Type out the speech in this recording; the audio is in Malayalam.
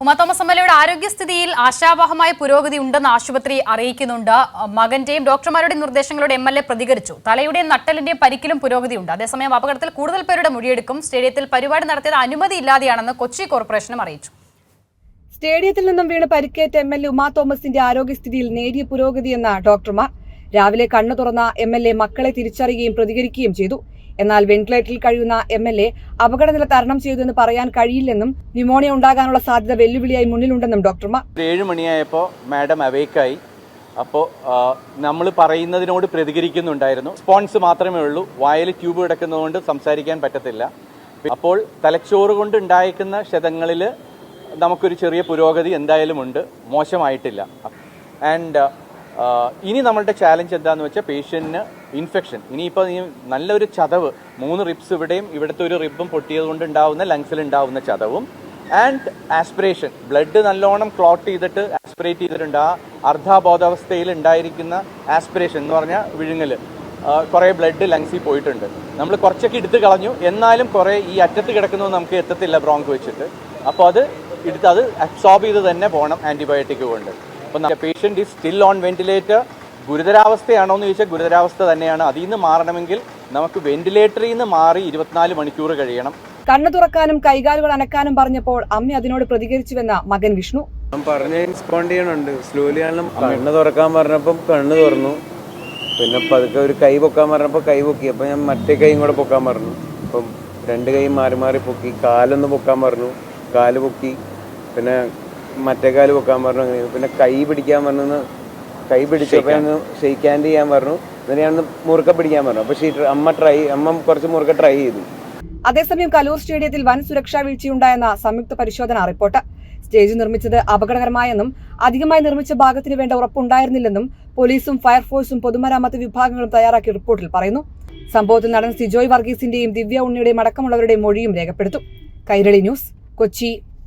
ഉമാ തോമസ് എംഎൽഎയുടെ ആരോഗ്യസ്ഥിതിയിൽ ആശാവഹമായ പുരോഗതി ഉണ്ടെന്ന് ആശുപത്രി അറിയിക്കുന്നുണ്ട്. മകന്റെയും ഡോക്ടർമാരുടെയും നിർദ്ദേശങ്ങളോട് എംഎൽഎ പ്രതികരിച്ചു. തലയുടെയും നട്ടലിന്റെയും പരിക്കിലും പുരോഗതിയുണ്ട്. അതേസമയം അപകടത്തിൽ കൂടുതൽ പേരുടെ മൊഴിയെടുക്കും. സ്റ്റേഡിയത്തിൽ പരിപാടി നടത്തിയത് അനുമതിയില്ലാതെയാണെന്ന് കൊച്ചി കോർപ്പറേഷനും അറിയിച്ചു. സ്റ്റേഡിയത്തിൽ നിന്നും വീണ് പരിക്കേറ്റ എംഎൽഎ ഉമാ തോമസിന്റെ ആരോഗ്യസ്ഥിതിയിൽ നേരിയ പുരോഗതിയെന്ന ഡോക്ടർമാർ. രാവിലെ കണ്ണു തുറന്ന എംഎൽഎ മക്കളെ തിരിച്ചറിയുകയും പ്രതികരിക്കുകയും ചെയ്തു. എന്നാൽ വെന്റിലേറ്ററിൽ കഴിയുന്ന എംഎൽഎ അപകടനില തരണം ചെയ്തെന്ന് പറയാൻ കഴിയില്ലെന്നും ന്യൂമോണിയ ഉണ്ടാകാനുള്ള സാധ്യത വെല്ലുവിളിയായി മുന്നിലുണ്ടെന്നും ഡോക്ടർമാർ. 7 മണിയായപ്പോൾ മാഡം അവേക്കായി. അപ്പോൾ നമ്മൾ പറയുന്നതിനോട് പ്രതികരിക്കുന്നുണ്ടായിരുന്നു. റെസ്പോൺസ് മാത്രമേ ഉള്ളൂ. വായിൽ ട്യൂബ് കിടക്കുന്നതുകൊണ്ട് സംസാരിക്കാൻ പറ്റത്തില്ല. അപ്പോൾ തലച്ചോറ് കൊണ്ട് ഉണ്ടായിരിക്കുന്ന ക്ഷതങ്ങളിൽ നമുക്കൊരു ചെറിയ പുരോഗതി എന്തായാലും ഉണ്ട്, മോശമായിട്ടില്ല. ആൻഡ് ഇനി നമ്മളുടെ ചാലഞ്ച് എന്താണെന്ന് വെച്ചാൽ പേഷ്യൻറ്റിന് ഇൻഫെക്ഷൻ. ഇനിയിപ്പോൾ നല്ലൊരു ചതവ്, 3 റിബ്സ് ഇവിടെയും ഇവിടുത്തെ ഒരു റിബും പൊട്ടിയത് കൊണ്ട് ഉണ്ടാവുന്ന ലങ്സിൽ ഉണ്ടാവുന്ന ചതവും, ആൻഡ് ആസ്പിറേഷൻ, ബ്ലഡ് നല്ലോണം ക്ലോട്ട് ചെയ്തിട്ട് ആസ്പിറേറ്റ് ചെയ്തിട്ടുണ്ട്. ആ അർദ്ധാബോധാവസ്ഥയിൽ ഉണ്ടായിരിക്കുന്ന ആസ്പിറേഷൻ എന്ന് പറഞ്ഞാൽ വിഴുങ്ങൽ, കുറേ ബ്ലഡ് ലങ്സിൽ പോയിട്ടുണ്ട്. നമ്മൾ കുറച്ചൊക്കെ എടുത്ത് കളഞ്ഞു, എന്നാലും കുറേ ഈ അറ്റത്ത് കിടക്കുന്നത് നമുക്ക് എത്തത്തില്ല ബ്രോങ്ക് വെച്ചിട്ട്. അപ്പോൾ അത് അബ്സോർബ് ചെയ്ത് തന്നെ പോകണം ആൻറ്റിബയോട്ടിക് കൊണ്ട്. അപ്പം patient is still on ventilator. ഗുരുതരാവസ്ഥയാണോ എന്ന് ചോദിച്ചാൽ ഗുരുതരാവസ്ഥ തന്നെയാണ്. അതിൽ നിന്ന് മാറണമെങ്കിൽ നമുക്ക് വെന്റിലേറ്ററിൽ നിന്ന് മാറി 24 മണിക്കൂർ കഴിയണം. കണ്ണു തുറക്കാനും കൈകാലുകൾ അനക്കാനും പറഞ്ഞപ്പോൾ അമ്മ അതിനോട് പ്രതികരിച്ചുവെന്ന മകൻ വിഷ്ണു. പറഞ്ഞ റെസ്പോണ്ട് ചെയ്യണുണ്ട്. സ്ലോലി ആണെങ്കിലും കണ്ണ് തുറക്കാൻ പറഞ്ഞപ്പം കണ്ണ് തുറന്നു. പിന്നെ പതുക്കെ ഒരു കൈ പൊക്കാൻ പറഞ്ഞപ്പോൾ കൈ പൊക്കി. അപ്പം ഞാൻ മറ്റേ കൈയും കൂടെ പൊക്കാൻ പറഞ്ഞു. അപ്പം 2 കൈ മാറി മാറി പൊക്കി. കാലൊന്ന് പൊക്കാൻ പറഞ്ഞു, കാല് പൊക്കി. പിന്നെ മറ്റേ കാല് പൊക്കാൻ പറഞ്ഞു. അങ്ങനെ പിന്നെ കൈ പിടിക്കാൻ പറഞ്ഞു. കൈ പിടിച്ചപ്പോൾ ഒന്ന് ഷെയ്ക്ക് ഹാൻഡ് ചെയ്യാൻ പറഞ്ഞു. എന്നിട്ട് ഞാൻ മുറുക്ക പിടിക്കാൻ പറഞ്ഞു. അപ്പോൾ അമ്മ കുറച്ച് മുറുക്ക ട്രൈ ചെയ്തു. അതേസമയം കലൂർ സ്റ്റേഡിയത്തിൽ വൻ സുരക്ഷാ വീഴ്ചയുണ്ടായെന്ന സംയുക്ത പരിശോധന റിപ്പോർട്ട്. സ്റ്റേജ് നിർമ്മിച്ചത് അപകടകരമായെന്നും അധികമായി നിർമ്മിച്ച ഭാഗത്തിന് വേണ്ട ഉറപ്പുണ്ടായിരുന്നില്ലെന്നും പോലീസും ഫയർഫോഴ്സും പൊതുമരാമത്ത് വിഭാഗങ്ങളും തയ്യാറാക്കിയ റിപ്പോർട്ടിൽ പറയുന്നു. സംഭവത്തിൽ നടൻ സിജോയ് വർഗീസിന്റെയും ദിവ്യ ഉണ്ണിയുടെയും അടക്കമുള്ളവരുടെയും മൊഴിയും രേഖപ്പെടുത്തും. കൈരളി ന്യൂസ്, കൊച്ചി.